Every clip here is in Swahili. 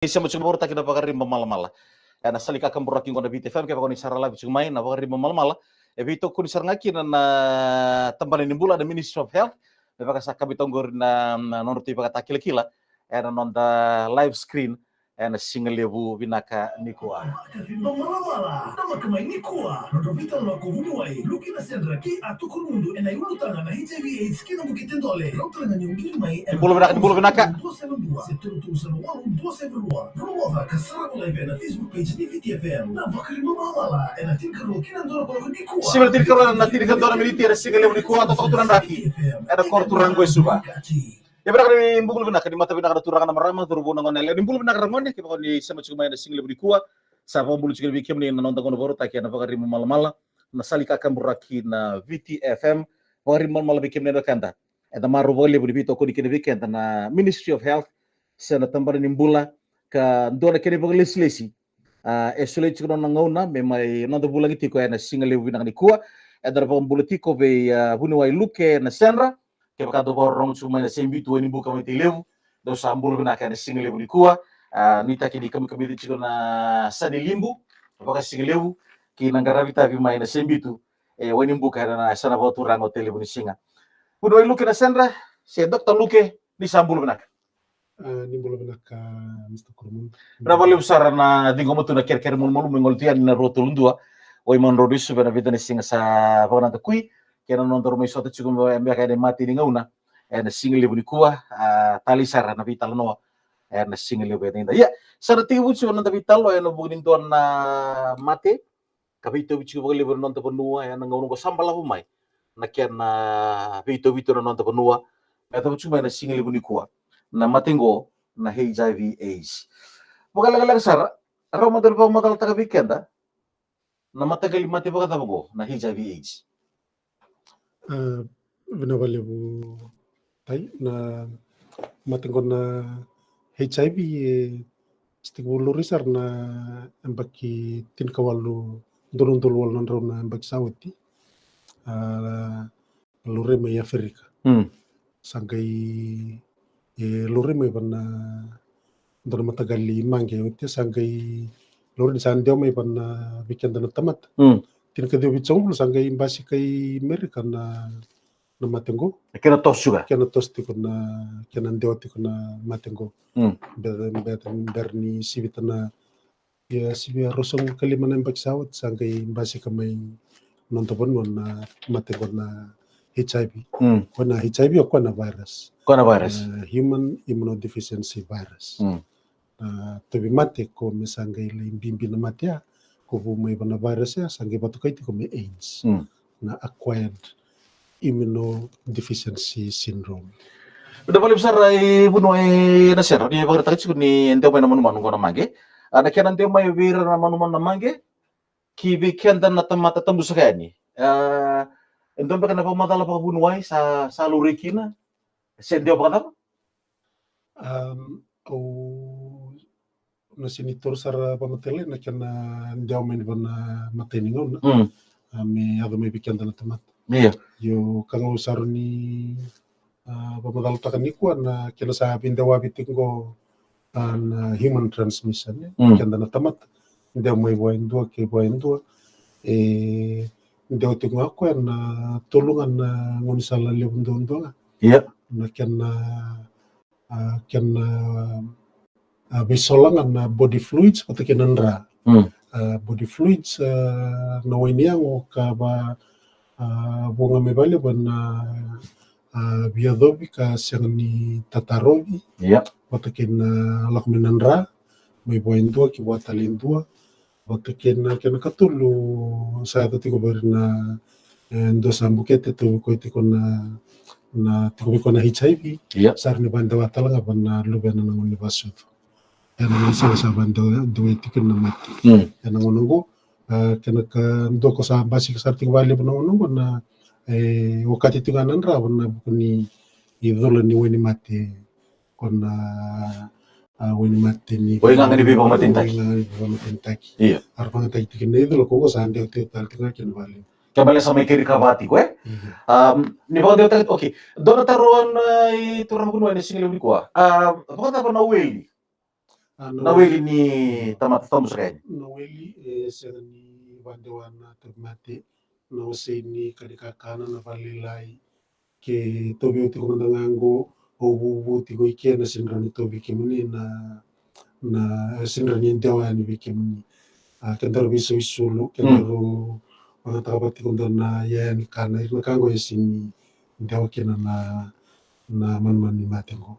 Siamo cumurta kina pagari mamala-mala. Na salika kambura kingo na BTFM kaya pakoni sara live chumai na pagari mamala-mala. Vito kuni sarngaki na tambani nimbula na Ministry of Health. Na pakasaka bitongor na nonuti pakata kila-kila. Na on the live screen na singalebu binaka nikua. Mamala-mala nama kamay nikua nodovita lo kuvunuai luki na sendra ki atukul mundu na iulutana na HIV AIDS kina bukitendole dokter na nyungili mai Bulu binaka 272 promova kasara live na Facebook page ni VTFM na bakari mamala na tinkaro kina ndora ko nikua Sibil tinkaro na tinkaro militer singalebu nikua atau turan raki na korturan gue suba. Ya berarti ni bulu binaka di mata binaka turangan marama turbo nangon ele ni bulu binaka rangon ni kaya ni sama cuma na singalebu nikua sa bulu cuma bikin ni nonton kono baru takia na bakari mamala-mala na salika kamburaki na VTFM bakari mamala bikin ni dokanda. Eta maru boleh bito ko dikene weekend na Ministry of Health sa natambara nimbula ka ndona kene bang leslesi esole chiko na ngauna me mai nando bulang itiko na singale winang ni kuwa edar bang bulatiko be bunwai luke na senra ke bakado borong cuma na sembitu ni buka mai tilevu do sambul na kana singale ni kuwa nita kini kami chiko na sani limbu baka singale ki nangara vita vi mai na sembitu wani buka na sana boturang hotel ni singa. Bunwai luke na senra si Dr. Luke di sambul benak. Nimbolo benak Mr. Kurmun. Berapa lebih besar na dingo mutu na ker mulu mengoltian na rotulundua. Oi man rodis bena vida singa sa pona ta kui kena non dormi soto cikum embe ka mati ni ngauna. Na single lebu ni kuah tali sara na vital no. Na single lebu eta. Ya, sara tibu cikum na vital lo na bugin tuan na mate. Kapito cikum lebu non ta penua na ngaunu ko sambala humai. Na kian na vito na non ta penua. Eta cuma na single lebu ni kuah. Na matingo na HIV AIDS. Pagkalagalag sara, araw madal taga weekend na matagal mati pagkatabago na HIV AIDS. Binabali bu tay na matingo na HIV stigbulo risar na ambaki tinkawalu dolon nan raw na ambaki sawati lure may Afrika. Sangay lore may ban na doon matagal limang kayo iti sangay lore di saan may ban na weekend na tamat. Tinakadiyo bitsong ulo sangay imbasi kay Amerika na matinggo. Kena tos juga. Kena tos ti ko na kena ndewa ti ko na matinggo. Ber ni sibita na ya sibi rosong kalima na impagsawat sangay imbasi kamay nontobon mo na matinggo na HIV. Kuna HIV o kuna virus. Kuna virus. Human immunodeficiency virus. Tabi mate ko misangay limbimbi na mate ya ko may na virus ya sangay batukay ti ko may AIDS na acquired immunodeficiency syndrome. Udah paling besar bunuh na sir. Dia bakal takut ni ente may naman ko na mage. Ana kaya ente may wira na manuman na mage. Kibi kenda na tamata tambus kaya ni. Ento ba kana pamadala pa bunuay sa lurikina? Sendio pa kana? Na sinitor sara pamatele na kana ndio may na mateningon na. May ado may bikyan na tamat. Iya. Yo kang usaro ni pamadala ta kaniko na kinasabi daw abitingo na human transmission bikyan na tamat. Ndio may buhayin dua ndio tingo ako na tulungan na ngunisala libundo nga. Iya. Na bisolangan na body fluids pati kinandra. Body fluids na wainiyang o ka ba bunga may bali ba na biadobi ka siyang ni tatarobi. Iya. Pati lakminandra may buhayin dua kiwatalin dua. Waktu kena katulo sa ito tiko bari na ndo sa bukete to ko tiko na tiko ko na HIV. Iya. Sar ni banda watala nga ban na luben na ng universo to. Yan ang sa banda do tiko na mati. Yan ang unong kena ka ndo ko sa basic sa tiko bali na unong na wakati tiko nan ra na ni idolo ni weni mati kon wini matini. Woi nga ni bibo matintaki. Iya. Arpang tagi tikin na idolo ko sa ande hotel tinga kin bali. Kabala sa may kiri kabati ko ni ba tayo okay. Doon taruan itu ramon mo ni single ko. Bakit na uwi? Naweli ni tamat tamus kay. Naweli ni bandewana termate na useni kadika kana na valilai ke tobi uti kumandangango obubu tigo ike na sinrani tobi kimuni na sinrani ndewani bikimuni kendaro biso isulu kendaro mga takabati kundo na yan kana irna kango yasini ndewa kina na manmani matengo.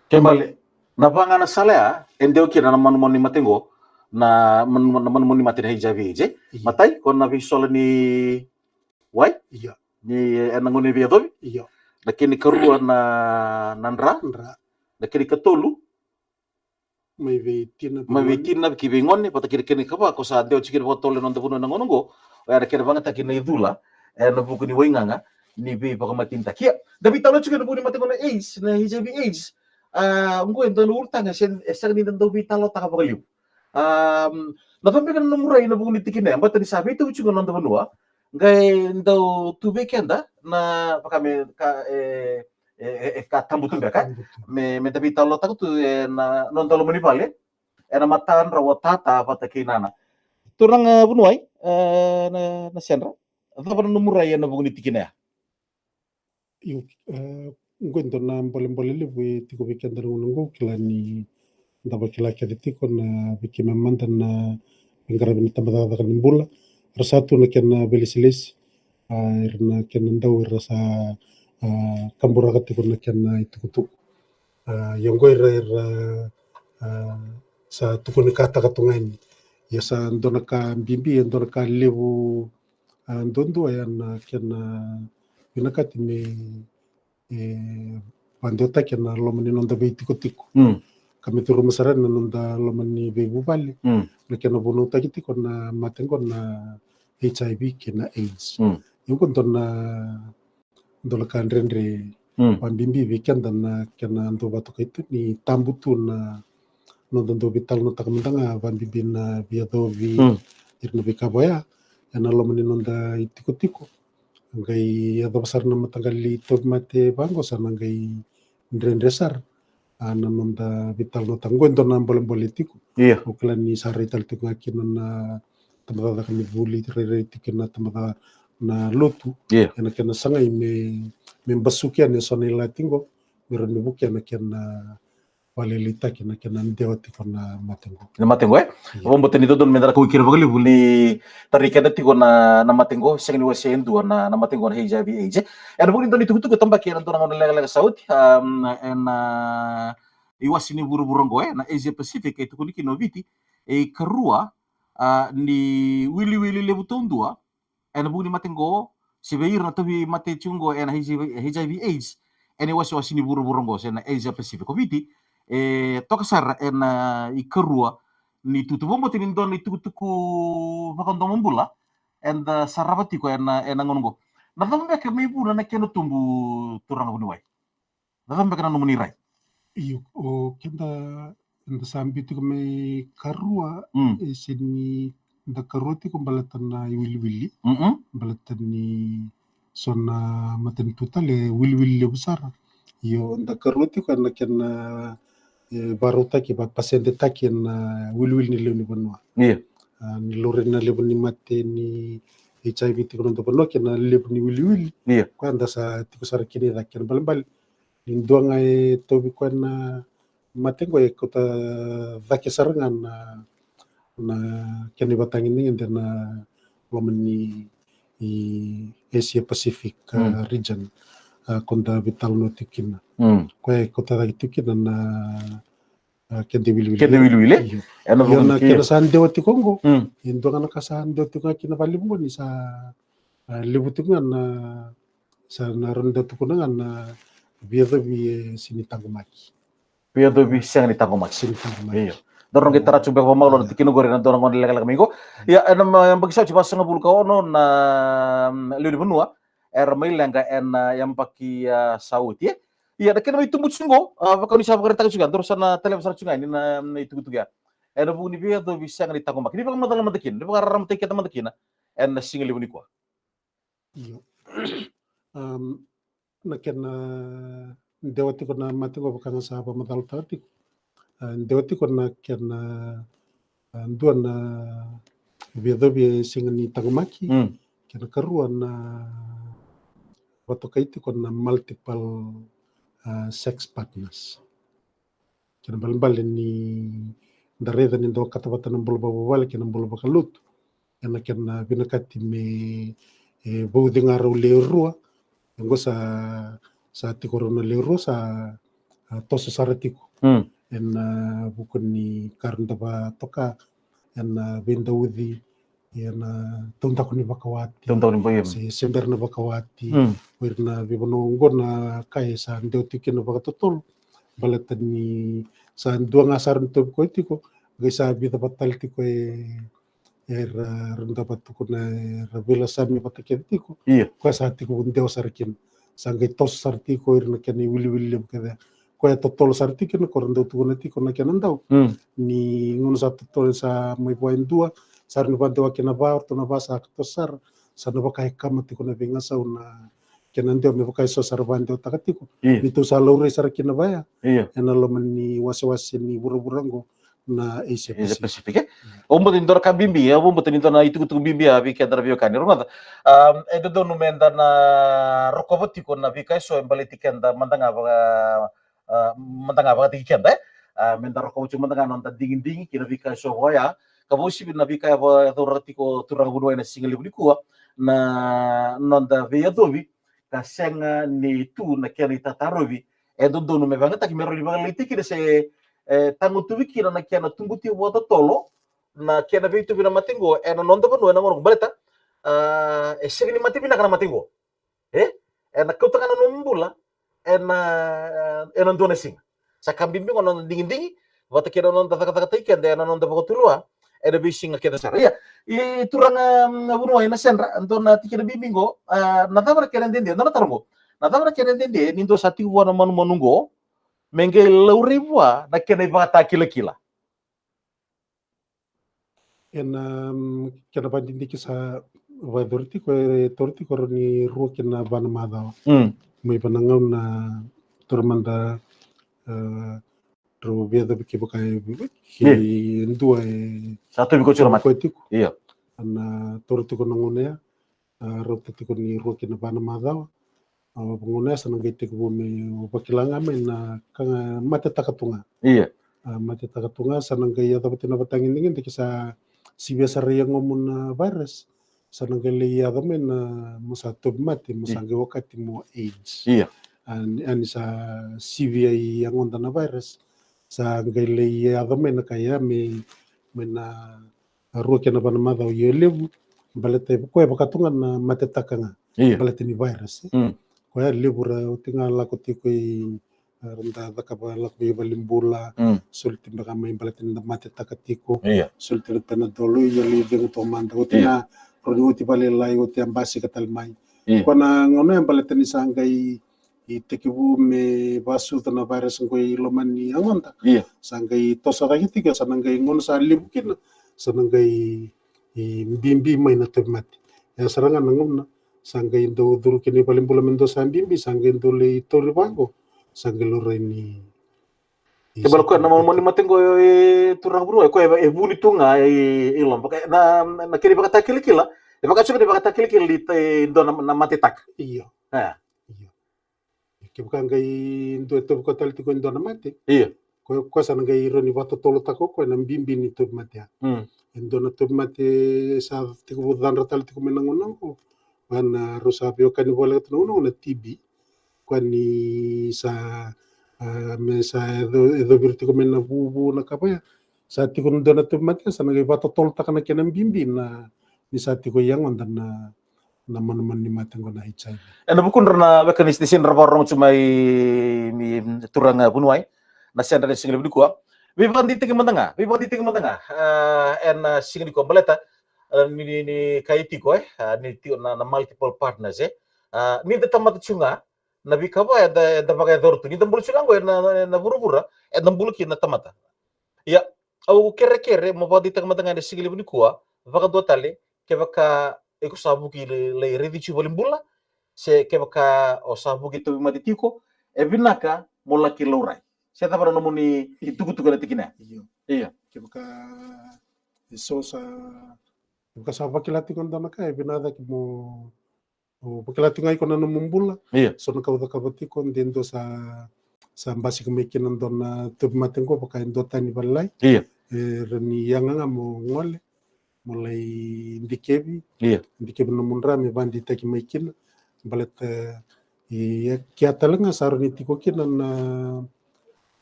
Kembali napangana salea endeo kina na manmani matengo na manmani maten HIV je matai kon na visual ni wai Iya. Ni enangone via tobi Iya. Lakini kerua na nandra lakini ketolu May vetina kibingon pata kini kapa ko sa deo chikir botol non tapuno nangonongo era kira banget takina idula na buku ni winganga ni be baka matinta kia dabi talo chikir buni matingo na AIDS na HIV AIDS ngo endo no urtanga sen esang ni ndo bi talo taka bakaliu na pambe kan murai na buku ni tikina ambata ni sabi tu chikir non tapuno ngai ndo tube kenda na pakame ka tambutu beka me tapi talo taku tu na non talo mani vale era matan rawatata pata kinana turang bunuai na senra atau pada numurai na buguni tikina ngwendo na mbole lewe tiko bikenda nungu kilani ndaba kila tiko na bikima manda na bingara bin tambada kan nimbula rasatu na kena beliseles irna kena ndau rasa kambura tiko na kena itu yongo ira sa tukuni kata katungani ya sa ndona ka bimbi ndona ka lewu ndondo ya na kena binakati me bandota kena lomani nonda be tiko kami turu masaran na nonda lomani be bubali na kena bono tiki na matengo na HIV kena AIDS yongo ndona ka ndrendre pambimbi weekend na kena ndo batu itu ni tambutu na ndo vital no takamandanga pambimbi na biadovi irna bikaboya na lomani nonda itiko ngai ado besar na matagali top mate bango sana ngai ndresar na nonda vital no tango ndo na boleh tiko uklan ni sari tal tiko ngaki na tamada kami buli rere tikina tamada na lotu na kena sangai me basukia ne sonela tingo mirani bukia na kena walelita kena ndewa tiko na matengo bombote ni dodon mendara ko kira bagali buli tarika dati ko na matengo sengni wasendu na matengo na HIV AIDS era buli doni tuku tamba kira dona ngone lega saut na iwasini buru-burong na Asia Pacific itu kuniki noviti kerua ni wili lebutondua ena buni matengo sibeir na tobi mate chungo ena HIV AIDS ene wasi ni buru-burong na Asia Pacific noviti tokasar ena ikerua ni tutubombo tinin don ni tuku bakando mombula and sarabati ko ena ngongo na tambe ke mai buna na keno tumbu turang bunuai na tambe kana numuni iyo kenda sambi tu mai karua sini da karoti ko balatan na wili balatan ni sona maten tutale wili besar iyo da karoti ko na kena baru taki pasente taki na wili ni lewni banwa ni loren na lewni mate ni HIV tiko ndo banwa kena lewni wili ko anda sa tiko sar kini rakian balbal Linduanga tobi ko na matengo kota vake sarangan na kani batangin ni na lomani Asia Pacific region konda vital no tikina ko kota tikina na kende wili yana kena sande wati Kongo indonga na kasande wati kina valibu ni sa libutunga na sa naronda tukuna na Biadobi sini tangomaki. Biadobi siang ni tangomaki. Iya. Dorong kita coba pemaulan tikino gore na dorong on lega minggu. Ya yang bagi saya coba setengah bulu kau na liu benua. Mail yang paki saut ya. Iya, dah kena itu muncul kau ni siapa kereta juga. Terus na televisi juga ini na itu ya. Bu ni biadobi siang ni tangomaki. Ini pakai matalah matakin. Ini pakai ram tekiat matakin. Single liu ni kuah. Iya. Na kena dewati ko na matengo bakanga sa pamadal tati Ndewati kona kena ndua na viadhovia singani tangumaki kena karua na watokaiti kona multiple sex partners. Kena balimbali ni dareda ni ndo katawata na mbulu babawale kena mbulu bakalut. Kena binakati me bau dengar leurua. Ngo sa tikorona leurua sa toso saratiku. En bukan ni karunda ba toka en bendaudi en tunta ni bakawati si sember na bakawati wirna bibono ngona kai sa ndeuti kena bakatotol balatan ni sa dua ngasar nto ko itiko gisa bita batal tiko era runda batuko na rabela sami bataketiko ko sa tiko ndeo sarkin sangai tos sartiko irna keni wili kada ko ya totol sartikin ko rendo tu nati ko na kenandau ni ngono sa totol sa mai poin dua sar no bantu wakina ba to na basa tosar sa no bakai kamati ko na binga sa una kenandeu me bakai so sar bantu takatiko ni tu sa laure sar kina baya ena lo mani wasi ni buru-burango na Asia Pacific ombo tindor ka bimbi ya ombo tindor na itu bimbi ya bi kedar bio kan rumah edo do no menda na rokoboti ko na bikai so embaliti kenda mandanga mantanga bakati kenda mendar ko cuma dengan nonton dingin kira bika so hoya kabo si na bika ba torati ko turang buno na single bulikua na nonda via dobi ka senga ni tu na kena tatarovi do no me banga tak mero di banga liti kira se tangu tu kira na kena tumbuti wota tolo na kena bitu bina matingo na nonda buno na ngorong baleta segini mati bina kana matingo na kau tengah nombula dona sing sakambimbi ngono dingin wata kira non kata ikan de non da bakotulua bising kita sara ya i turang buno ina senra antona tikira bimbingo na tabra kira ndende na tarmo na tabra kira ndende nindo sati wana manungo menge lauribwa na kena bata kila en kena bandindi kisa vadorti ko ni ruo kena bana mada mai panangau na turmanda ro viada biki bakai ki ndua satu biko chura mat iya na torti ko nangonea ro tati ko ni ruo kena bana mada pengonea sanang gete ko me bakilanga me na kanga mate takatunga mate takatunga sanang gaya dapat na batangin dingin kisa si biasa ria ngomun virus sanang gaya damen musa tob mate musa wakati mo AIDS ani sa CVI yang onda na virus sa gele adome na kaya me na ruo kena bana mada o yelebu balete ko bakatunga na mate takanga balete ni virus ko ya lebura tinga la ko tiko renda dakaba la ko balimbula sulti baka mai balete na mate takatiko sulti tana dolo yeli dengo to manda o tinga produti balelai o tiambasi katalmai ko na ngono yang balete ni sangai itekibu me basu tana virus ngoi lomani angonta sangai tosa kiti ka sangai ngon sa libukin sangai bimbi mai na temati ya serangan ngomna sangai do duru kini paling bula mendo bimbi sangai do le tori bango sangai lore ni kebal ko na mo ni matengo turang buru ko buni tunga ilom pakai na kiri baka takil-kila baka suka baka takil-kila di do na mati tak iya bukan gai ndo itu bukan tali tiko ndo na mate ko sana gai roni bato tolo tako ko na bimbi ni to mate ndo na to mate sa tiko budan ratal tiko menangonang ko mana rusa bio kan bola tno na TB ko ni sa me sa edo birti ko mena bubu na kapaya sa tiko ndo na to mate sana gai bato tolo takana kenan bimbi na ni sa tiko yang onda na man ni matengo na HIV. Bukun na mekanis di sin rabarong cumai ni turang bunuai na sen dari single bidikua biban di tinggi mentengah single bidikua baleta ni kaiti ko ni tio na multiple partners ni de tamat chunga na bikaba da bagai dortu ni tambul chunga ko na buru-bura tambul ki na tamata ya au kere mo badi tengah mentengah di single bidikua baka dua tali ke baka eko sabu ki le redici bolimbula se ke baka o sabu ki to matitiko binaka mola ki lorai Saya tak pernah nemu ni itu ada tikina. Iya. Kibuka iso sa kibuka sa pakilati kon dana kai binada ki mo pakilati ngai kon nanu mumbula. Iya. So nakauta kabati kon dendo sa basi kemikinan dona tub matengo pakai dota ni balai. Iya. Reni yang nga mo ngole mulai ndikebi. Iya. Ndikebi namun rame bandi taki maikin balet ya kiatalenga saruni tiko kinan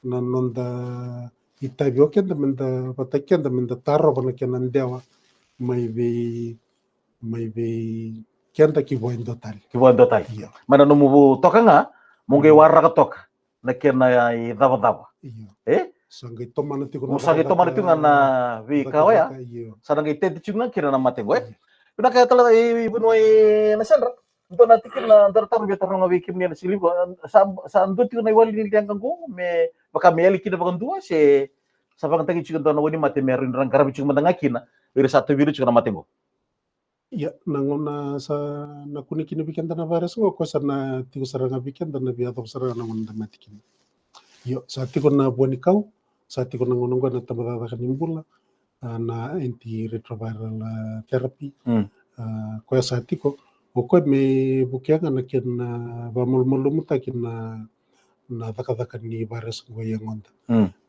na nonda itabi okenda menda patakenda menda taro bana kenan dewa mai be kenda ki boin total iya mana nomu toka nga munge warra ka toka na kena i dava iya sangai tomana tiko na vi kawaya sangai tete chunga kira na mate boy pina kaya tala ibunwai na sandra ito natin na dartar biya tarong awikim niya na silibo sa andun tiko na iwali niliyang kanggo me baka may alikin na bagandua si sa pangtagi chiko na wani mate meron rang karabi chiko mandangakina wira satu biru chiko na mate mo iya nangona sa nakuni kini bikin tanah baras ngo ko sana tiko sarang bikin tanah biya to sarang nangon na matikin yo sa tiko na buani kau sa tiko na ngonong na tamada ka nimbula na anti retroviral therapy ko sa tiko Oko me bukianga na ken ba mulmulum taki na daka ni baras go yangonda.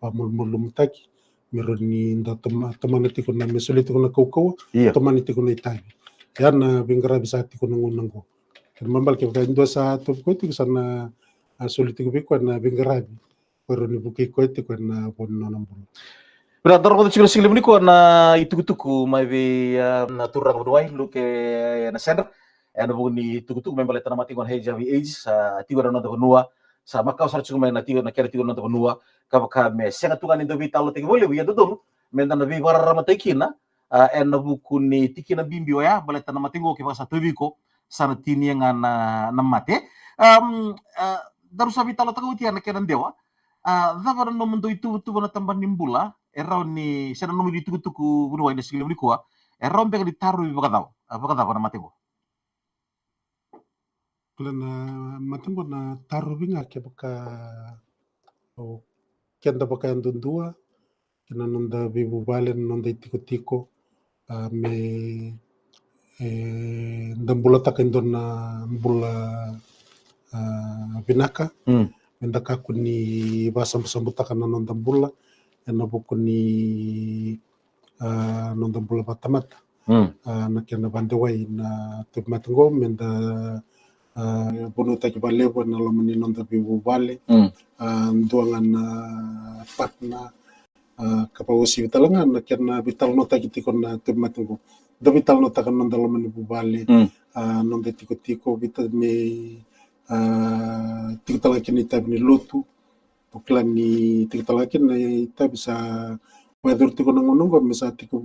Ba mulmulum taki meron ni nda tamaniti ko na mesoliti ko na kaukawa, tamaniti ko na itabi. Yan na bingara bisati ko nang unang ko. Ken mambal ke ba ndo sa top ko ti sana soliti ko ko na bingara. Pero ni buki ko ti ko na bonno nambul. Berarti ko siguro silim ni ko na itukutuku may na turang bunuay luke na sender. Ano po ni tugutuk may balita na matingon HIV AIDS sa tigo na nonto kunua sa Macau sa chungo may natigo na kaya tigo nonto kunua kapag may senga tungan nindo vitalo tigo boleh wiya dodong may na nabi warara matikina na buku ni tikina bimbi waya balita na matingo kipa sa tubi ko sa natini nga na mate daru sa vitalo tago tiya na kaya nandewa dapat no mundo itu na tamban nimbula eraw ni sa nomu ditugutuku kunua ina sigilim ni kuwa eraw mbega ditaru ibagadaw na matingo Plana matembo na tarubinga ke baka kenda baka ndundua kena nonda bibu balen nonda tiko me ndambula taken dona mbula binaka mendaka kuni basam sambutakan nonda mbula ena bukuni nonda mbula batamata na kena bandewai na tubmatengo menda bono taki bale na lamani nonda bibu bale nduangan patna kapawasi bitalangan na kena bital nota kitiko na tubmatengo do bital nota kan nonda lamani bibu bale nonda tiko bital me tiko talakin ita ni lutu buklan ni tiko talakin na ita bisa weather tiko na ngonong bisa tiko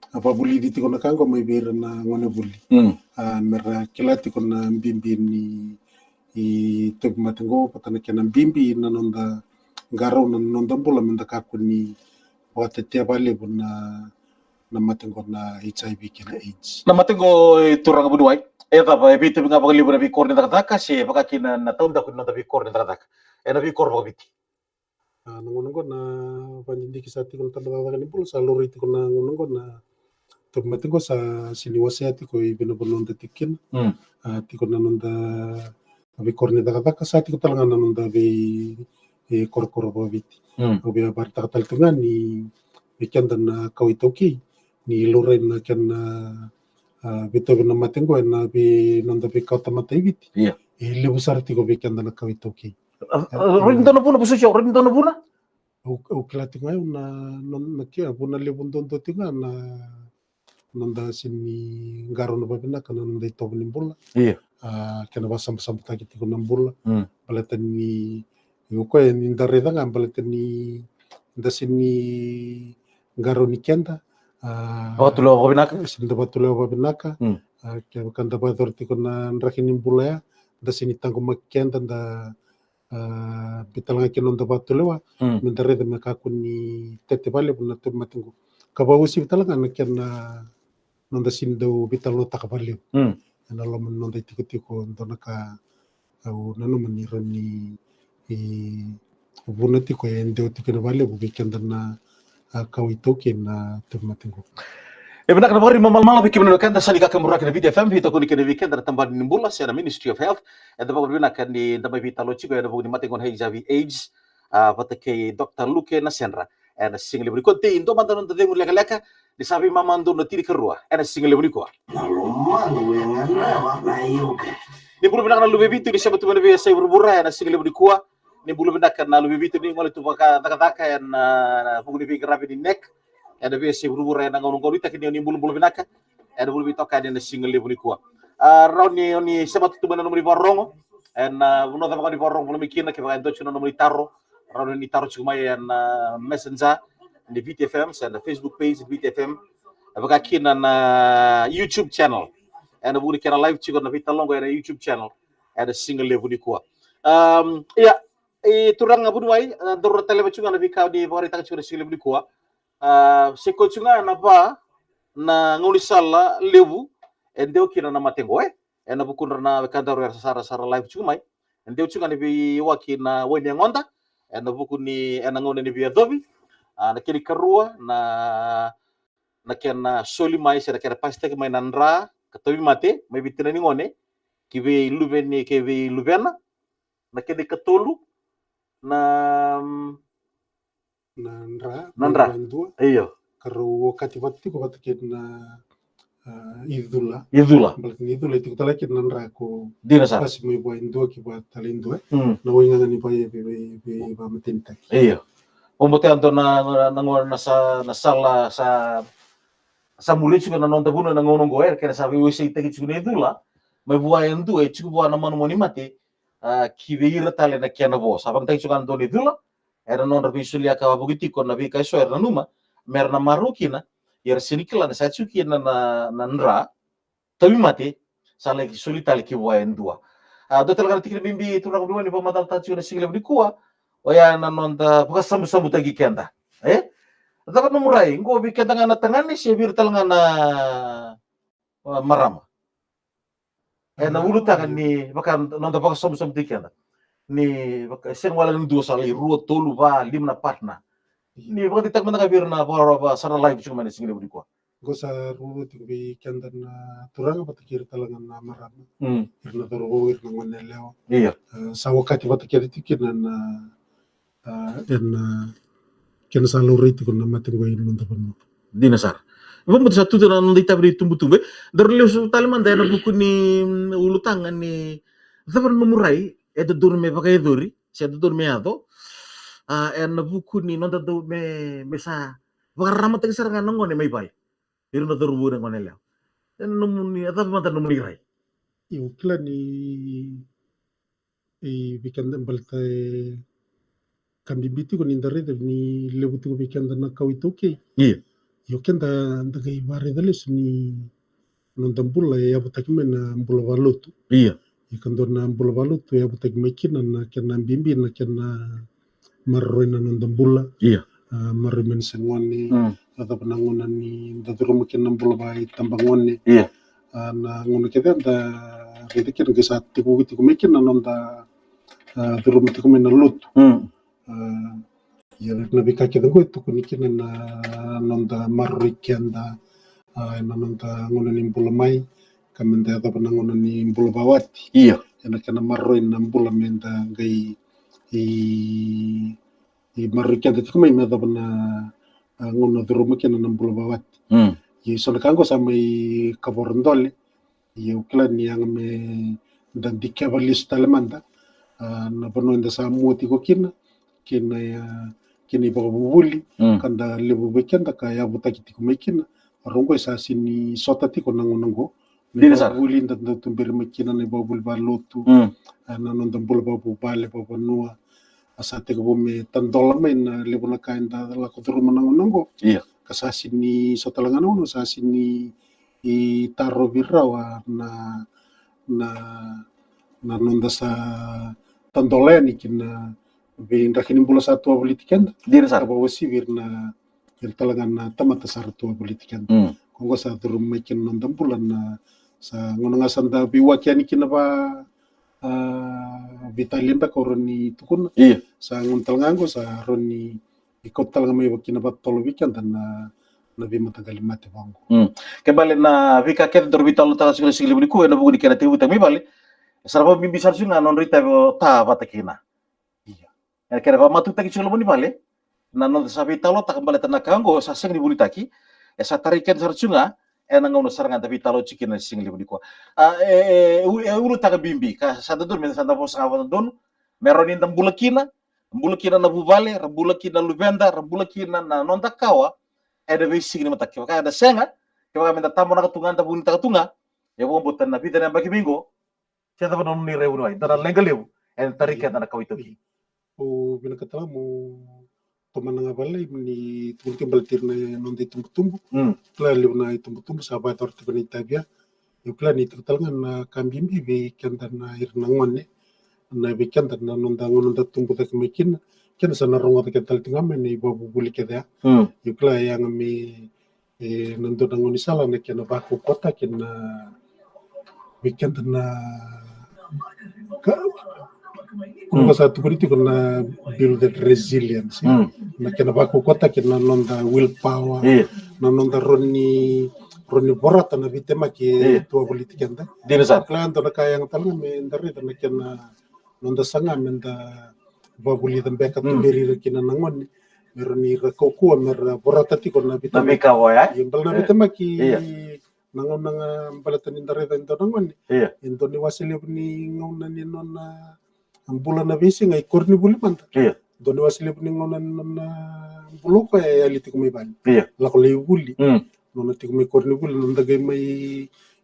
apa buli di tiko na kango may bira na ngone buli mera kilati ko na bimbi ni tug matengo patana kena bimbi na nonda garo na nonda bola menda kako ni wate tia bale na matengo na HIV kena AIDS na matengo turang bunuay eta ba ebite nga paglibo na bikor ni takataka si pakakina na taunda ko na bikor ni takataka na bikor ba biti nangonong na panjindi kisati ko tabata ni pul sa loriti ko na ngonong na matengo sa siniwasya tiko ibinabononda tikin tiko nanonda abi korne daga sa tiko talanga nanonda abi korkoro babiti abi abar takatal tungan ni ikenda na kawitoki ni loren na kena bito bina matengo na abi nonda bi kawta mataibiti lebusar tiko ikenda na kawitoki rinto na puna pususyo rinto na puna ukilati ngayon na kia puna lebundondo tinga na nonda sini garo na babina kana nonda ito nimbula kana basam taki tiko nambula balatan ni yuko ni ndareda nga balatan ni nda sini garo ni kenda batulo ko binaka sinda batulo ko binaka kaya kanda bator tiko na nrakin nimbula ya nda sini tango makenda nda bitalanga kino nda batulo mindareda makaku ni tete bale buna tu matingo kabawusi bitalanga na kena nonda sindo bital nota kabaliw na laman nonda tiko ndona ka au nano maniran ni bunati ko ende tikene vale bubikan na kawitoke na tumatingo. Benar kan mari mamal bikin menekan dan sali kakak murah kena video FM kita kuni kena weekend dan tambah di bulan saya Ministry of Health dan tambah berbina kan di tambah vita loci ada buku di mati kon HIV AIDS patake Dr. Luke Nasendra and single beri konti indo mantan untuk dengar leka-leka di sabi mama ando natiri kerua and single beri ko. Ni bulu benar kan lu bebitu di sebatu mana biasa berbura and single beri ko ni bulu benar kan lu bebitu ni ngol tu taka-taka and buku di pikir rapi di neck ada biasa berubur yang nanggung korita kini ni bulu binaka ada bulu bitoka dia single level ni kuah round ni sebab tu mana nomor barongo and uno tama di barong belum bikin ke bagai docu nomor taro round ni taro cuma yang messenger di VTFM dan Facebook page VTFM apakah kina na YouTube channel and bulu kira live juga na vitalongo ada YouTube channel ada single level ni kuah ya turang abunuai dorot tele juga na bikau di bawah kita juga single level ni kuah sekochunga na ba na ngulisala lewu endeu kina na matengo ena bukun na kandaru ya sara live chumai endeu chunga ni bi wakina wene ngonda ena bukun ni ena ngone ni bi adobe na kiri karua na kena soli mai sera kera pasta ke mainandra katobi mate mai bitina ni ngone kibe lubeni kebe lubena na kede katolu na Nandra. Iyo. Karo wakati waktu ko batakin na idula. Balik ni idula itu kita lagi nandra ko. Dinasar. Pas may buat indo ki buat talindo na winga ni pa be ba matinta. Iyo. Umuti anto na sala sa muli juga na nonta buno na ngonong goer kaya sabi wisi teki juga idula. May buat indo juga buat na manu mati kibeira tali na kiana bo. Sabang teki juga anto idula. Era non rabisulia ka bugiti kon nabi kai so era numa merna marukina yer sinikla na sachuki na nra tabi mate sala ki solitali ki waen dua do talaga tikri bimbi tu na dua ni pamadal tachu na sigla di kuwa o ya na nonda buka sambu tagi kenda dapat memurai ngo bi kenda ngana tangani si bir talanga na marama na ulu tangan ni baka nonda buka sambu tagi kenda ni sen wala ni dua sali ruo tolu ba limna patna ni bakati tak mana kabir na ba sara live cuma ni single budi ko gosa ruo tibi kanda na turanga batakir talangan na marama irna doro irna ngone leo iya sa wakati batakir tikir na en kena saluri itu na matengo ini nonton dinasar Vamos satu tu na ndita beri tumbu-tumbu dari lesu taliman daya buku ni ulu tangan ni dapat memurai itu dorme pakai duri, saya dorme atau, en buku ni nonton tu mesa, bakar ramat tegi serangan nongon ni mai bai, iru nonton rubu nongon ni leo, en nomuni atau mantan nomuni rai. Iu kila ni bikin balta kami biti ko nindari ni lebu tu bikin na kau itu ke. Iya. Iu kenda dagai bare dalis ni nonton pula ya butak mena pula balut. Iya. Ikan na bula balut ya butak mekin na kena bimbi na kena marroy na nonton bula. Iya. Marroy men sengoni atau penangunan ni daduru mekin na bula bai tambangon ni. Iya. Na ngono kita da ridikin ke saat tiku mekin na nonta duru metiku men lut. Ya nabi kaki da itu kunikin na nonta marroy kenda na nonta ngono ni bula mai kamenda atau penangunan ni bula bawati. Iya. Yana kena marroy na bula menda gai marroy kenda tiku mai meda pena ngono duru mekin na bula bawati. Ye sono kango sama kaborondole ye uklan yang me dan dikavalis talemanda na pano inda sa muti ko kina ya kini ba bubuli kanda lebu bekenda ka ya butaki tiku mekina rongo sa sini sota tiko nangonongo ne bubuli inda tumbir mekina ne babul balotu na nonda bul babu bale babu nua asate ko me tandola men lebu na kainda la ko turu nangonongo iya kasasi ni sotalangan uno sasi ni taro birawa na nonda sa tandoleni kina be rakini bula satu politikan dira sar bawa sivir na talangan na tamata sartu politikan kongo sa turum mekin nonda bulan na sa ngono ngasanda biwakiani kina ba Vitalimba ko roni tukun Iya. sa nguntal ngango sa roni ikot tal ngamay wakina batolo weekend dan na bima tagali mate bango. Kembali na vika ket dor vitalo ta sigla sigla budi ku na bugu dikena tibu tami bali. Saraba bimbi sarsu na non rita ta batakina. Iya. Ya kera ba matu taki chulo buni bali. Na non sa vitalo ta kembali ta nakango sa seng di budi taki. Sa tariken sarsunga ena ngono saranga ta vitalo cikina singli budi ku. Ulu ta bimbi ka sa dur men sa ta pos ngawan don meronin tam bulakina na bubale, bulakina luvenda, bulakina na non takawa. Ada basic ni matak kaya ada senga kaya minta tamu nak tungan tabu tak tunga ya bo botan na bida na bagi bingo siya tabu non ni rewu ay tara legal en tarikat na kau itu O bina katala mo tomana nga balay ni tungti baltir na non di tumbu kla liw na tumbu sa ba tor tibani tabia yung kla ni katala nga na kambimbi be kanda na irnangwan na be kanda na non da tumbu tak mekin kena sa narongo ta ketal tingamen ni babu buli kada yung kla yang mi nando nang unisala na kena baku kota kena weekend na kung satu kuriti kena build that resilience na kena baku kota kena nonda willpower na nonda roni borat na bitema ki tua politik kenda dinasa klan to na kayang talang me ndari na kena nonda sanga menda babuli dan beka tumberi kina nangon meroni rakoko mer boratati kona bitama tapi kau ya yung bal na bitama ki nangon nanga balatan indare dan to nangon into ni wasile ni ngona ni nona ang bulan na bisi ngai korni buli man doni wasile ni ngona nona bulo ko ya liti ko may ban la ko lay buli nona ti ko may korni buli nonda gay may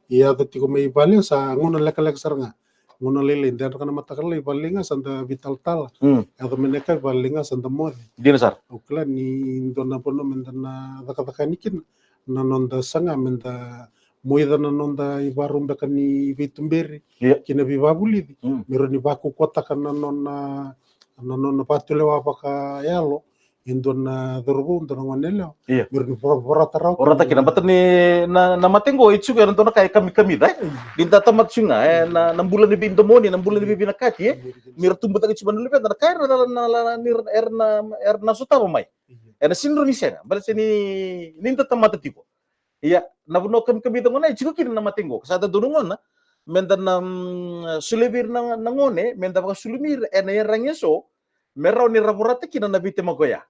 iya ti ko may bali sa ngona leka saranga ngono lele dan kana matakala ibalinga sanda vital tal atau meneka ibalinga sanda mod dinasar ukla ni dona pono mendana daka nikin na nonda sanga menda moida na nonda ibarum daka ni vitumberi kina bibabuli mero ni baku kota kana nonna patule wapaka yalo indona dorbo ndona ngonelo mero ni borata raw orang tak kira betul ni na matengo itu kan tu nak kayak kami dah dinta tamat sungai na 6 bulan lebih intomoni 6 bulan lebih binakati mir tumbuh tak cuma dulu kan kaya erna sutama mai erna sindro ni sena balas ni ninta tamat tipo iya na buno kami itu ngona itu kira na matengo sada durungon na menda na sulibir na ngone menda baka sulumir erna yerangnya so merau ni raburate kina na bitema goya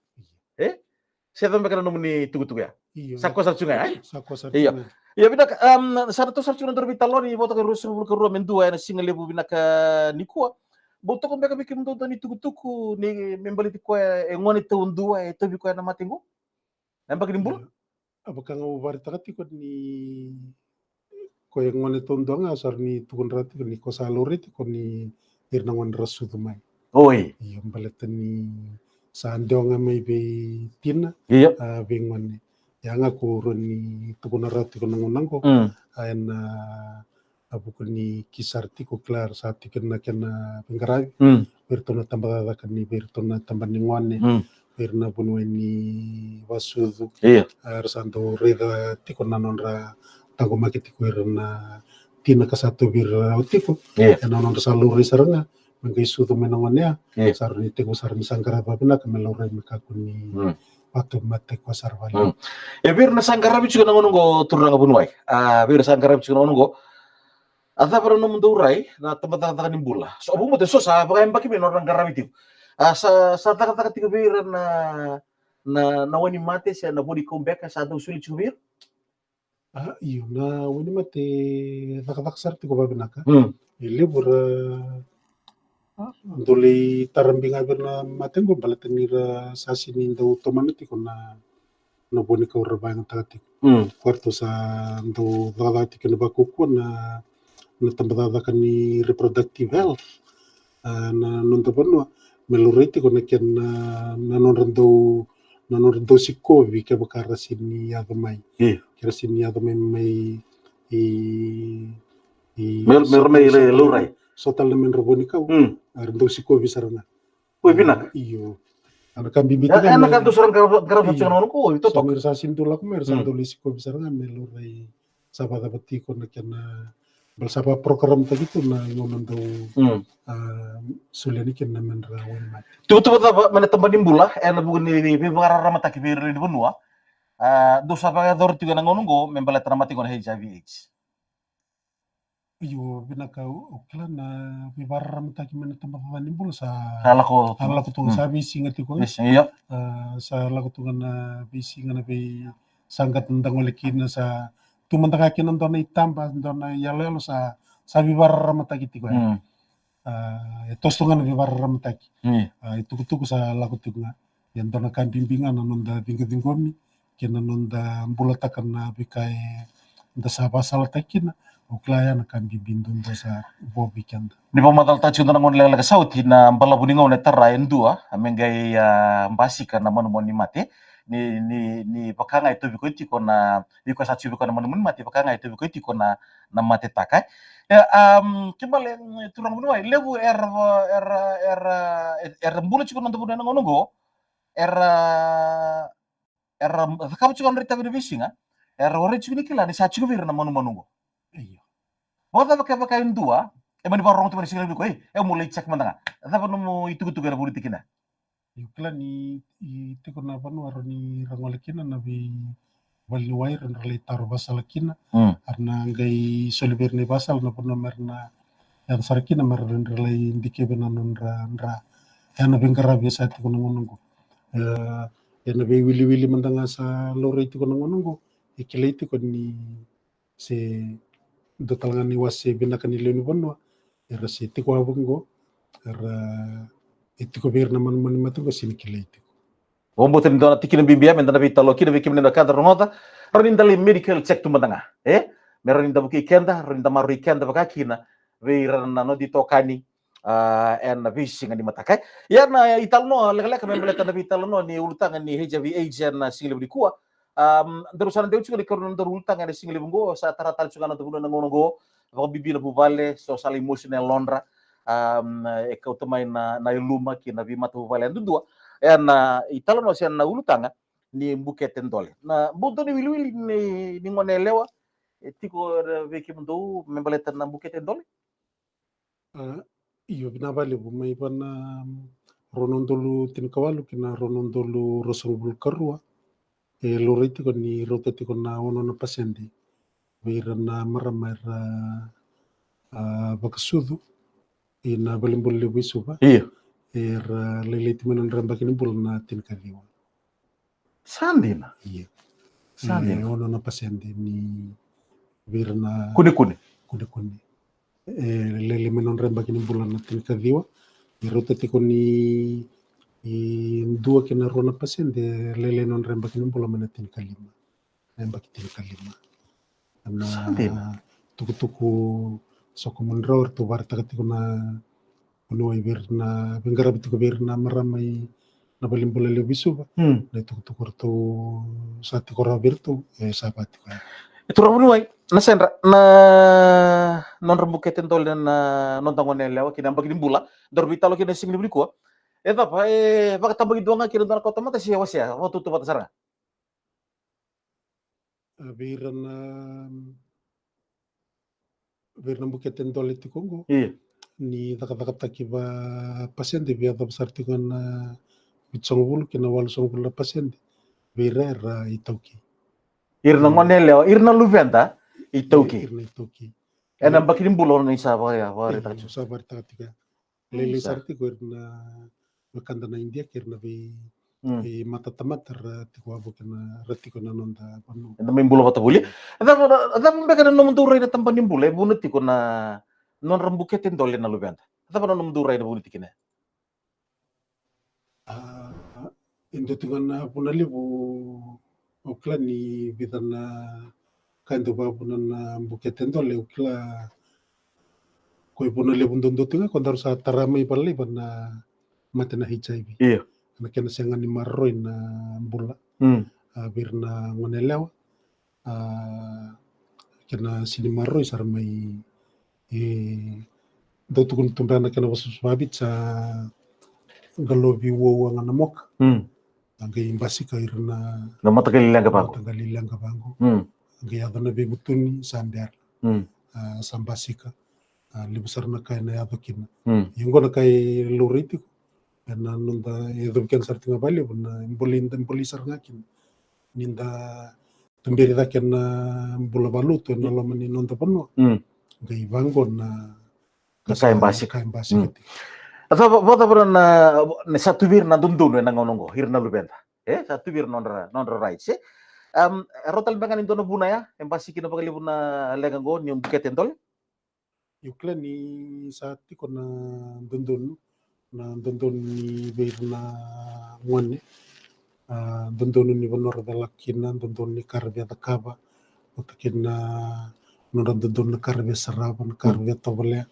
saya tambah kena nomor tugu ya. Sako sarcunga Sako sarcunga. Iya bina satu sarcunga terbitalon ni boto kerus ke ruang mendua na singa lebu bina ka nikua. Boto ko beka bikin mendo ni tugu ni membali ko ngoni te undua to bi ko na matingo. Nambak dimbul. Apakah ngau barita kati ko ni ko ngoni to undua nga sar ni tugun rati ko ni ko salori ko ni irna ngon rasu tumai. Oi. Iya balatan ni sandong may be tina bingon yang aku roni tukuna rati ko nangunang ko ayan abu ko ni kisarti ko klar sa tiken na pengarabi bertona tambah kan ni bertona tambah ni ngwane berna bunwe ni wasudu arsando reda tiko nanonra tago makiti ko irna tina kasatu bir tiko nanon saluri saranga mengkai suatu menangannya sarni tegu sarni sangkara babina kemelore mekakuni waktu mate kuasar bali ya bir na sangkara bicu na ngongo turang bunwai bir sangkara bicu na ngongo ada para no mundurai na tempat-tempat nimbula so abu mo so sa baka mbaki men orang garamiti sa taka tiga bir na wani mate sa na body comeback sa do sulit subir iyo na wani mate taka sarti ko babina ka libur doli tarambing abir na matengo balatanira sasini do tomanati ko na boni ka urabang tagati kwarto sa do dagati ka bakuko na tambada ka ni reproductive health na nonto bono meluriti ko na ken na nonrando sikovi ka bakara sini adomai kira sini adomai mai mermei lurai sotal na men roboni ka ardo sikovi sarana binak iyo ana kan bibita kan ana kan tusuran garap cuman ko itu to mir sa sindula ko mer sa doli sikovi sarana melurai sabada bati ko na kana Balsapa program tadi tu na ngonon tau sulian ikan na menra wan mati. Tuh mana tempat nimbula, bukan di bibara ramata kibir di benua. Dosa pakai dor tiga nangonunggo, membalat ramati kon HIV/AIDS. Iyo binaka ukila na bibara mata kimana tempat nimbul sa Salah ko. ala kutunga sa bisi ngati ko. Iya. Sa ala kutunga na bisi ngana be sangkat tentang olekin sa tumantaka kinan dona itamba dona yalelo sa bibara mata kiti ko. Tos tungan bibara mata ki. Itu kutuku sa ala kutunga yang dona kan bimbingan nonda tingkoni kena nonda bulatakan na bikai da sa basala takina uklaya na kan bibindun da sa bobi kanda. Ni pamatal tachu na ngon lela sauti na mbala buningaw na tarayan dua, amengay mbasika na manumon ni mate. Ni pakanga ito bikoiti ko na biko sa chubi ko na manumon mate pakanga ito bikoiti ko na mate takay. Kibale turang bunuay lebu bulo chiko nando bunuay nangonongo kamu chiko nrita bido bisinga ore chiko nikila ni sa chiko bir na manumon. Iya. Wala pakai dua, emang di parong teman singgal ko mulai cek mana apa nemu itu na politik na. Yukla ni itu kena apa nu aroni rangolekina na bi wali wair na rale taru basal kina karena gai solibir ni basal na pun merna yang sarkina merna rale indike benanon ra yana bengkara biasa itu kena ngonongo. Yana be wili mendanga sa lore itu kena ngonongo ikile itu koni se dotalangan ni wase benakan ilenu bonwa era se tiko abungo era itu ko bir naman matu ko sinikile itu. Womboten dona tikina bimbia men dana bitalo kina bikim nenda kadar nota ronin dali medical check tu mandanga meron inda buki kenda ronin maru kenda bakakina veiran nano ditokani en vising di matakai ya na italno lek membele tanda italno ni ultang ni HIV/AIDS na single di kuwa darusan deu chuko dikorno ndur ultang ni single bungo sa taratal chuko na tubuno nangono go bibina bubale social emotional londra ikaw tumay na iluma kina bimata bubale dudua na italno siya na ultanga ni buketen dole na bunto ni wilwil ni ngone lewa tiko veki mundo membele tan buketen dole. Iyo binabali bumay pa na ronondolu tinkawalu kina ronondolu rosongul karua loriti ko ni rotati ko na ono na pasendi wira na maramara bakasudu ina balimbol lebisuba Iya. era leliti menon ramba kini bul na tinkaliwa Sandina. iya Sandina. ono na pasendi ni wira na Kuni. lele menon ramba kini bul na tinkaliwa rotati ko ni dua kena rona pasendi lele non ramba kini bul na tinkalima ramba tinkalima na tuku soko monror tu barta katiko na uno iberna bengara bitiko berna maramai na balimbole lebisuba na tuku tu sati kora bertu sabati ko Itu rabunuai na senra na non rembuketen tol na non tangone lewa kina bagi dimbula dorbitalo kina sing libri ko eta pa baka tambagi duanga kina dona kota mata siya wasya waktu tu bata saranga berna buketen tol itu kongo iya ni taka ba pasyente biya ta sarti ko na bitsongul kina wal songul na pasyente berera itauki irna ngone lewa irna luventa itauki irna itauki ena baki dimbulo na isa ba ya ba reta chu sabar taka lele sarti ko irna makanda na India kirna be mata tamatar tiko abo kina ratiko na nonda panu ena membulo bata buli ada mbeka na nomdurai na tampan dimbulo bunut tiko na non rembuketen tol na luventa ada pa nomdurai na bunut tikina indo tingan na punali bu ukla ni bidana kanto ba punan buketen tol ukla koi punali bundondo tinga kondar sa taramai palai bana mate na HIV iya na kena sengan ni marroi na bula birna ngonelewa kena sini marroi sarmai do tukun tumbana kena wasus babit sa galobi wo ngana mok angge imbasi ka irna na mata kalilang ka pa tangalilang ka bango angge adana be butuni sandar sambasika libusar na kai na yadokin yung na kai luriti ko na nunda edubken sartinga bali na imboli sar ngakin ninda tumberi da ken na bula baluto na lamani nonda pano gai bangon na kain basik iti. Atau bota pernah na satu bir na dundun na ngonongo hirna lubenda satu bir nondra right rotal bangan indono buna ya embasi kino pagali buna legango ni buket entol Yukla ni sati ko na dundun ni bir na ngone dundun ni bonor dalakina dundun ni karbe da kaba utakin na nora dundun na karbe saraban karbe tabale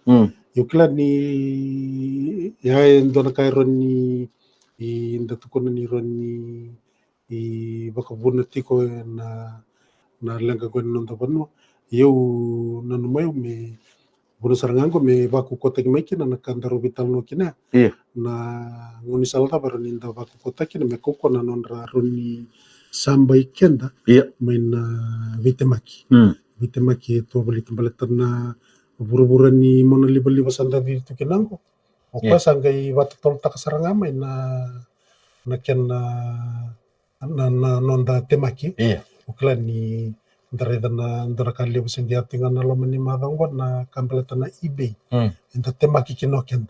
Yukla ni ya indona kay ron ni inda tukon ni ron ni baka bunati ko na lenga ko nonda bano eu nanumayo me buno sarangan ko me baku kota ki maiki na nakandaro vital no kina na ngoni salta baron inda baku kota kina me koko na nonra ron ni sambay kenda main vitemaki to bali tembalatan na buru-buran ni mona liba-liba sanda dito kinangko. O pa sanggay batatol takasaranga may na ken na nonda temaki. O kala ni dareda na ndara kali busin dia tinga na loman ni madang na kambalata na eBay. Inda temaki kinoken.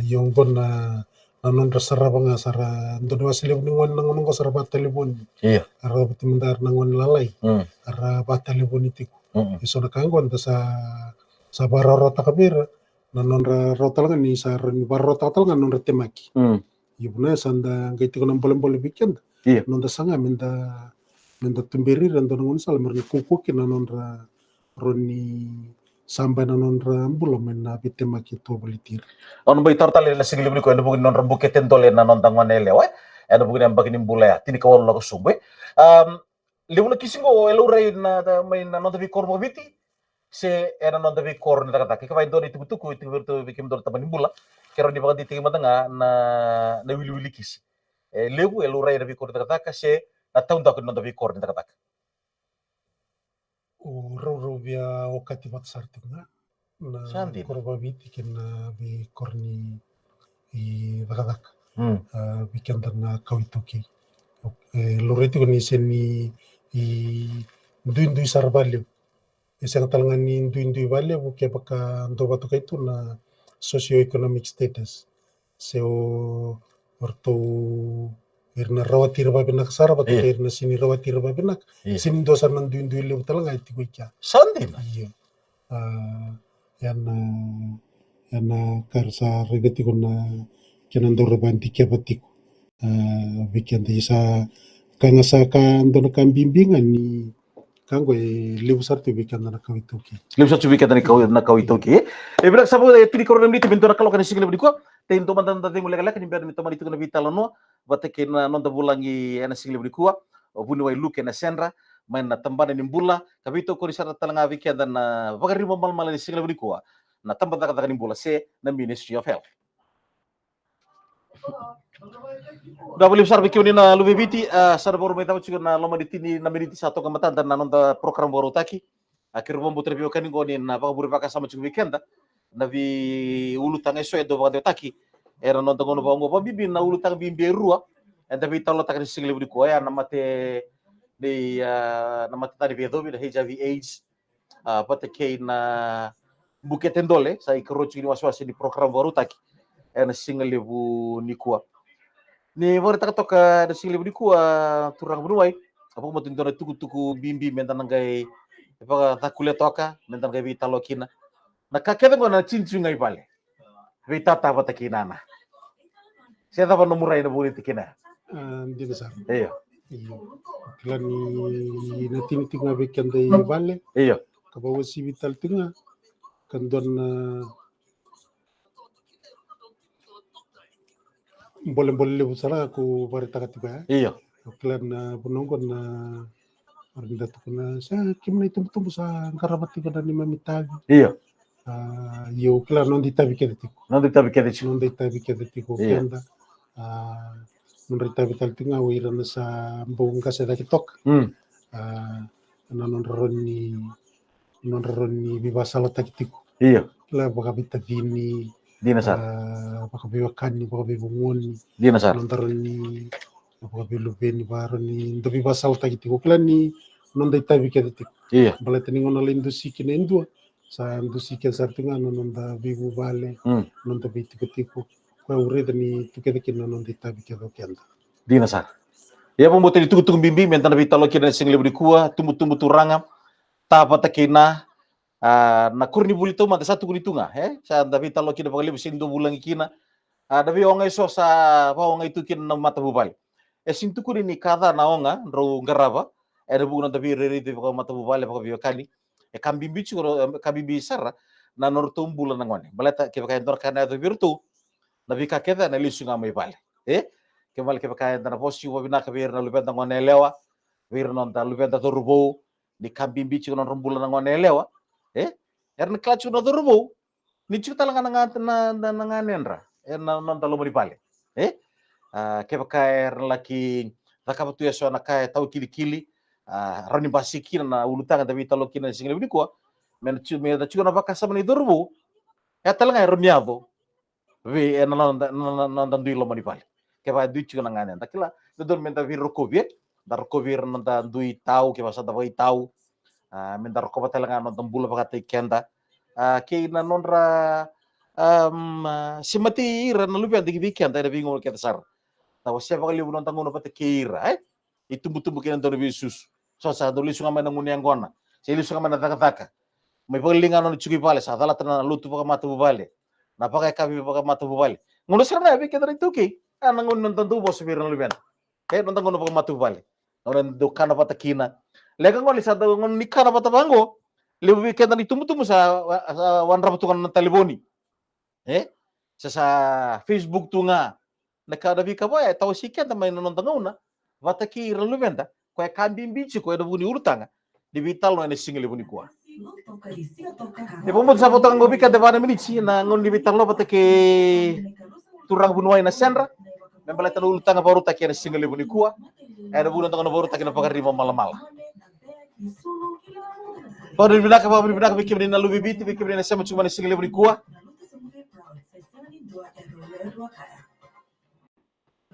Yung gon na nonda sarabang sara ndono wasilib ningon nangon ko sara batalibon. Ara batimandar nangon lalay. Ara batalibon itiko. Iso na kanggon sa bararota kabira na nonra rotal nga ni sa bararota tal nga nonra temaki yubna sanda ngaiti ko nang bolem-bolem weekend nonda sanga menda tumberi dan nongon sal merni kukuki na nonra roni samba na nonra ambulo menna temaki to bolitir on bay tortal na sigli ko endo bugin nonra buketen tole na nonda ngonele wa endo bugin am bagin bulaya tini ko wala ko sumbe liwna kisingo eluray na may na nonda bi kormo biti se era non devi correre da kata kaya doni itu bertu bikin dor taman bula kero di bagat ditingi madanga na wili kis lewu elurai devi correre da kata se na taun da non devi correre da kata ro via okati bat sartinga na korba biti kena bi korni da kata bikin na kawitoki loreti ko ni seni duin sarbalio isang talangan ni indui vale buke baka ndoba to kaitu na socio-economic status so orto irna rawati raba benak sara bat irna sini rawati raba benak sim dosa nan indui le talanga iti kuikia sandi iya yana karsa regati kona kenan do rabanti kebatiko weekend isa kangasa ka ndona kambimbingan ni kanggo libusar tu bikin na kawitoki. Libusar tu bikin na kawitoki. Bilang sabu tini korona ni tibinto na kalau kan sigla bidiko. Tento mantan tadi mulai kalak ni biar mito manito na vital no. Batake na nonda bulangi ana sigla bidiko. Buni wai luke na senra. Main na tambana ni bula. Kabito ko risara talanga bikin na bagari mo mal ni sigla bidiko. Na tambana kata ni bula se na Ministry of Health. Udah boleh besar bikin na lubibiti sada baru mai tahu juga na loma di tini na meniti satu kamatan dan na nonda program baru taki akhir bombo terbiyo kan ngoni na baka buri baka sama juga weekend na vi ulu tanga so edo baka taki era nonda ngono bongo bibi na ulu tanga bimbi rua enda vi talo takani single budi ko ya na mate tadi bedo bi HIV AIDS pate kay na buketen dole sa ikrochi ni waswasi di program baru taki na single lebu ni kuwa ni wari taka toka da single lebu ni kuwa turang bunuai apa mo tindora tuku bimbi mentan ngai apa takule toka mentan ngai vita lokina na kakeda ngona cincu ngai bale vita ta bata kinana siapa pa nomurai na buli tikina di besar iyo klani na tinga weekend dai bale iyo kabawa si vital tinga kandon boleh busara aku barita katiba iya klan bunonggon na arda tukuna sa kimna tumbu sa karabati ko ni mamitag iya yo klan non ditabi kedetiko non ditabi kedetiko kenda non ditabi taltinga wirana sa mbong kasa dakitok non roni nonroni bibasala takitiku Iya, la baka bitadini dina sar. baka biwakani baka bibungoni Dina sar. nontaroni baka bilubeni baroni ndo bibasala takitiku kila ni nonda itabi kedetiku Iya. balata ni ngona lendo sikine indua sa ndo siken sartinga nonda bibu bale nonda bitiko kwa ureda ni tukedekin nonda itabi kedokenda Dina sar. Ya pembuat itu tung bimbi mentan nabi talo kina sing lebih kuah tumbu turangam tapa takina na kurni bulito mata satu kunitunga sa nabi talo kina pagali sindo bulang kina nabi onga so sa pa onga itu kina na mata bubal sintu kuri ni kada na onga ro ngaraba bu na nabi reri de pa mata bubal pa biyo kani kambimbi churo kambimbi sara na nortum bulan ngone balata ke pa ndor kana do virtu nabi kakeda na lisunga mai bale kemal ke pakaian tanah posi wabina ke bir na lupenta ngone lewa bir non ta lupenta turbo di kambing bici non rembulan ngone lewa erna klachu no turbo ni chuta langa na nganenra non ta lomo di pale ke pakai laki rakabatu ya so na kai tau kili rani basiki na ulutanga tapi talo kina single bi ko men da chu na bakasa mani turbo talanga ermiado vi non non dui lomo di pale ke ba du chu ngane takila dodor menta vir rokovie dar rokovir nanda dui tau ke basa dawai tau menta rokova telanga non tambula pakate kenda ke na nonra simati ira na lupa digi kenda da bingo ke sar tawa siapa kali non tangono pate keira itu butu-butu kena don bisus so sa doli sunga mana nguni angona seli sunga mana taka mai palinga non chuki pale sa dala tana lutu paka mata bubale na paka kabi paka mata bubale ngono sarna be ke dari tuki nangon nonton tuh bos biar nolubian nonton ngono pakai matu balik orang dukan apa takina lega ngoli satu ngon nikah apa tabango lebih kita ditunggu sa wan rabutukan telefoni sa Facebook tunga nekada bika boy tahu sikian tamai nonton ngona wataki relevan ta kau kambing bici kau ada buni urutanga di vital no ene single buni kuah pembuat sa potong ngopi ka devana minici na ngon di vital lo wataki turang bunuai na senra membala tanu ulutanga baru tak kira single buni kuah ada bulan tangan baru tak kira pakai malam-malam baru binak bikin na lubi biti bikin na sama cuma single buni kuah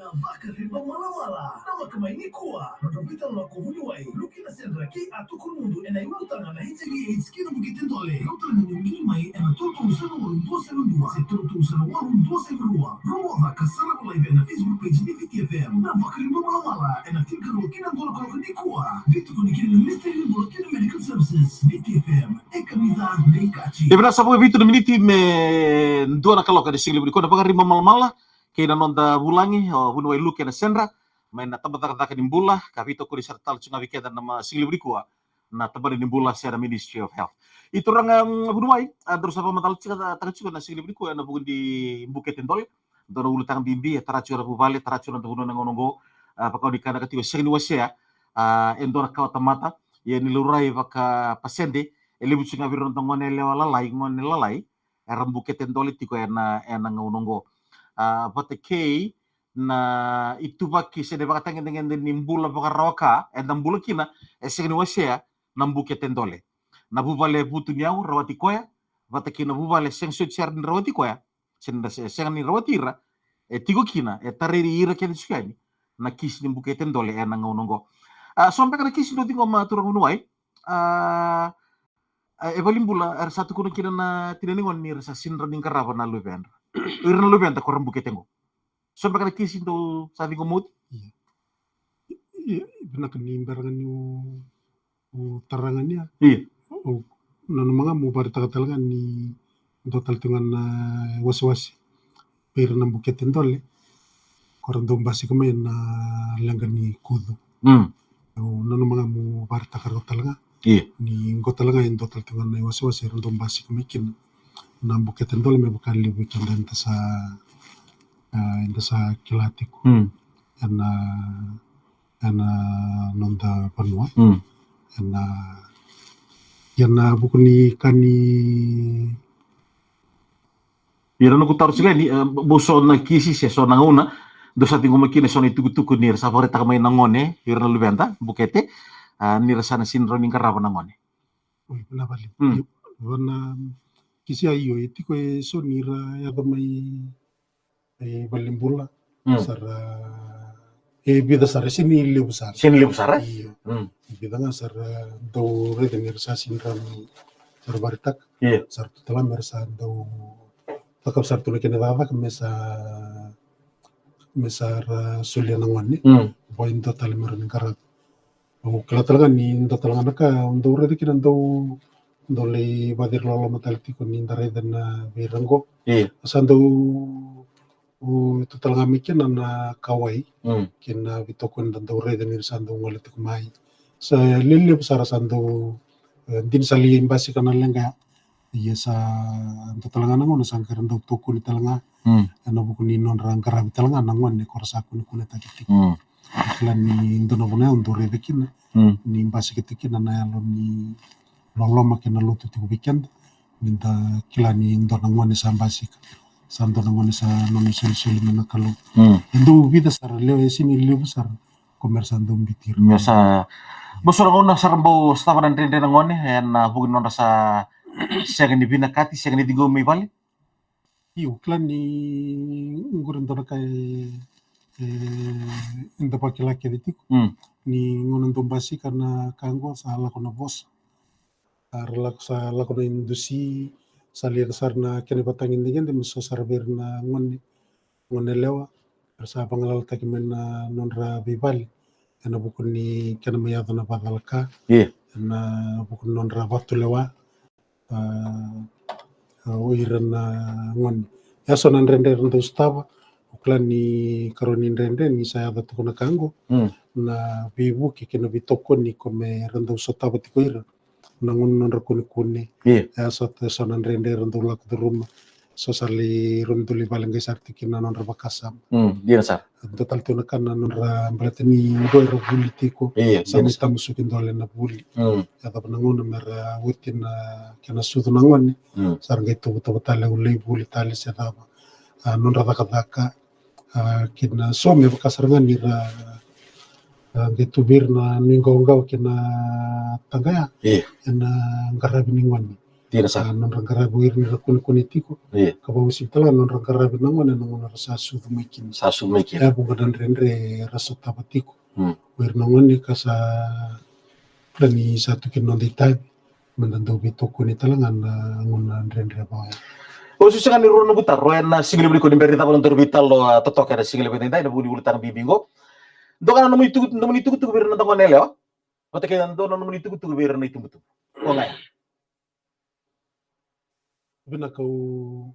Vakariba mala-mala nama kemaini kuah notopita lo kuvunyuai luki na sendra ki atukur mundu enai ulutanga na HIV AIDS kina bukitin tole dokter ngini mai ena tutung sana walun 272 setutung sana walun 272 romo vaka sana ko live na Facebook page ni VTFM na vakariba mala-mala ena tinka ro kina dola ko ni kuah vitu ko ni kina mystery ni bolo kina medical services VTFM ekamiza neikachi ibra sabu vitu de miniti me ndona kaloka de single buni kuah na vakariba mala-mala kena nonda bulangi bunwai lu kena senra main na tabata kata nimbula kapito ko disertal cunga wikeda nama single berikua na tabari nimbula sera Ministry of Health itu orang bunwai terus apa matal cika taka na single berikua na bukan di Bukit Tendol dono ulu tang bimbi taracu na bubale taracu na buno ngonongo pakau di kana katiwa sengni wasea endona kawata mata ya nilurai baka pasende elibu cunga biron tongone lalai ngone lalai eram Bukit Tendol tiko ena ngonongo patekei na itu baki se deba tangen dengan nimbula baka roka nambula kina esegni wasea nambuke tendole na bubale butu nyau rawati koya pateki na bubale seng suciar ni rawati koya senda seng ni rawati ira tigo kina tariri ira ken sukani na kis nimbuke tendole na ngonongo sampai kana kis do tingo ma turang unuai evalimbula satu kuno kina na tinaningon ni rasa sinra ning karaba na luben irna luben ta korang buke tengo sampai kana kisi do sabi ngomot iya benak ni barangan ni tarangannya iya nono mga mo bar takatalangan ni total tungan na was-was pero na buke tendole korang dombasi kamayan na langgan ni kudu nono mga mo bar takatalangan iya ni talanga yang total tungan na was-was pero dombasi kamikin na buke tendole me bukan libu kindan sa inda sa kilatiku ana nonda panua yana bukuni kani ira no kutar sila ni boso na kisi se so nanguna do sa tingo makine so ni tugu nir sa fareta kamay nangone ira no lubenta bukete ni rasa na sinro ning karaba nangone Oi, nabali. Hmm. Wana kisia hiyo itiko sonira ya mai balimbula sara bida sara sini libu sara. Sini libu sara? Iyo. Bida nga sara dau redenir sa sinram sara baritak. Iya. Sara tutala mersa dau takap sara tuna kena dada mesara sulia nangwani. Poin total meron karab. Kala talaga ni talaga naka dau redekin dau dole badir lolo mataliti ko ni dareda na birango. Iya. Asando itu talaga mikin na kawai kina bitokon dan dore dan sando ngalit kumai sa lili besar sando din sali imbasi kana lenga iya sa ando talaga nangon sangkar ando toko ni talaga ana buku ni non rangkara talaga nangon ni korsa ku ni kuna takiti kala ni ndono bona ndore bikin ni imbasi kitikin na yalo ni lolo makina lutu tiku bikin minta kila ni ndono ngone sambasi santo nangone sa nomi sel mena kalau endo vida sar leo sini leo besar komersando bitir Mesa bosora ngona sarbo stava dan rende ngone na bugin non rasa segani bina kati segani digo mi vale iyo klan ni ngurin tora kai enda pakila ke detik ni ngonon tombasi karena kanggo salah kona bos arlak sa lakona indusi salir sarna kene batangin dingen de miso sarber na ngone lewa rasa pangalal taki mena nonra bibal ena bukun ni kena mayado na badalka ena bukun nonra batu lewa uiran na ngone yaso nan rende rende ustava uklan ni karonin rende ni saya batu kuna kango na bibu kena bitoko ni kome rende ustava tiko ira nangun nonra kuni ya so sonan rende rende lak de rumah so sali runduli baleng guys artikin nonra bakasam dia sar total tuna kan nonra balatani doi ro politiko sama tamu sukin dole na buli ya ta nangun mera wutin kena sudu nangon sar gitu betul betul ulei buli tali sedaba nonra daka kina some bakasarangan nira gitu birna ninggau kena tangaya ena ngarabi ningwan dia sar non ngarabi wir ni kun itiko kabau sitala non ngarabi nangwan nangwan rasa sudu makin ya bunga dan rendre rasa tabatiko wir nangwan ni kasa plani satu kin non ditai mendando bitoko ni talangan ngon rendre bawa susungan ni runo butar roena singile bri ko di berita ko vital lo totok ada singile bri ndai na buli ulitan bibingo dokan no itu bir na ngone leo otake ando no itu bir na itu betul ko ngai bina kau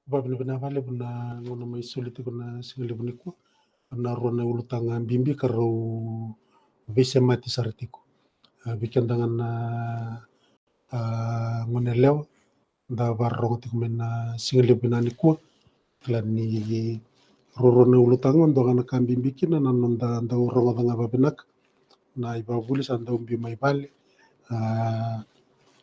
babna vale buna ngono mai soliti kuna singile buni ko na rona ulutanga bimbi karo vise mati sartiko bikin dengan ngone leo da barro tik mena singile buna ni ko klani rorone ulutanga ndongana kambi bikin na nonda nda urongo danga babenak na ibabuli sanda umbi mai bale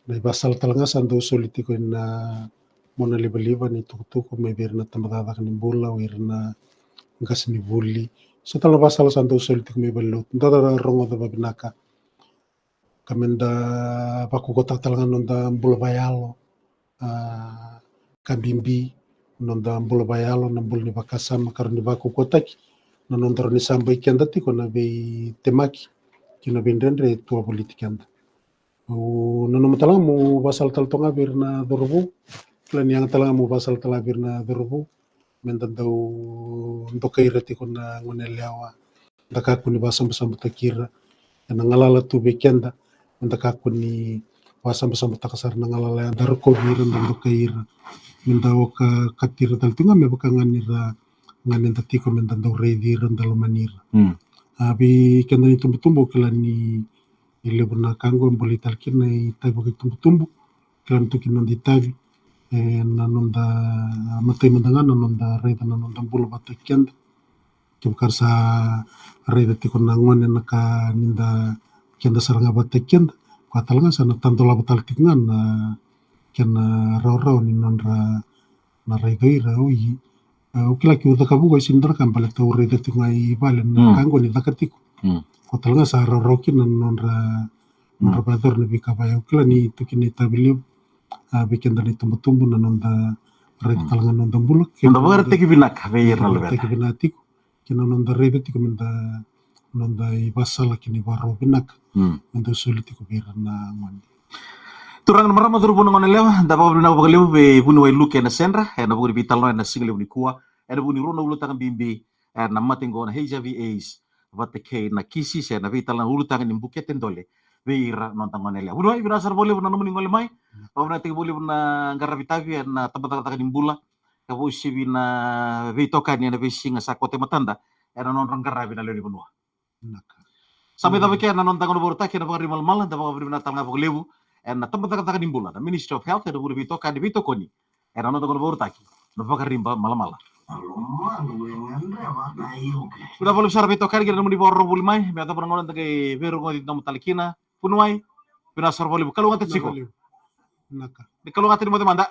na ibasal talanga sanda usoliti ko na mona liba ni tuku mai berna tambada ni bola wirna ngas ni buli so tala basal sanda usoliti ko mai balut ndada rongo da babenaka kamenda baku kota talanga nonda bola bayalo kambimbi nonda mbula bayalo na mbula ni bakasama karo ni baku kotaki na nondoro ni samba ikianda tiko na bei temaki kina bindendre tua politik anda nono matala mu basal tal tonga birna dorbu klan yang tala mu basal tala birna dorbu mendandau ndokaira tiko na ngone lewa ndakaku ni basam basam takira na ngalala tu bekianda ndakaku ni basam basam takasar na ngalala darko birna ndokaira mindaw ka katira tal tunga me baka nganira nganen tatiko mendandau reidi randalo manira abi kanda ni tumbu kala ni ilebuna kango mboli talkin ni taibo ke tumbu kala tukin non ditabi nanonda matay mandanga nanonda reida nanonda bulu batakenda kibkar sa reida tiko nangon naka ninda kenda saranga batakenda katalanga sana tantola batal tingan kena raw ni nonra na reida ui ukila ki kabu ko sindra kan pala tau reida tingai balen kango ni dakatiko katalanga sa raw kin nonra Rabator na bika bayo kila ni tukini tabiliu bikin dari tumbuh-tumbuh na nonda red kalangan nonda bulak. Nonda bagarte ki binak veir na lubet. Teki binatiku kina nonda red tiku nonda ibasala kini baro binak. Nonda sulit tiku biran na mandi. Turangan marama turu bunang onelewa da ba bina ba lewu be bunu wai luke na senra na bu bital no na single bu kuwa na bu ni rono ulutangan bimbi na matingo na HIV AIDS vateke na kisi se na vital na ulutangan imbuketen dole veira nontang onelewa bunu ai birasar boleh bu na nomuni ngole mai ba na tigi boleh bu na garabitavi na tabataka nimbula ka bu sibi na vitoka ni na visinga sakote matanda na non garabi na lewi bunu sampai tabake na nontang ono bortaki na ba rimal mal da ba na tanga ba lewu na tabataka nimbula na Ministry of Health na bu vitoka di vitokoni na nontang ono bortaki na ba rimba malamala. Sudah boleh besar vitoka kira namun di bawah robul mai me ata pernah tage veru ngodi namu talikina punuai pinasar boleh kalau ngata ciko di kalau ngata di mata manda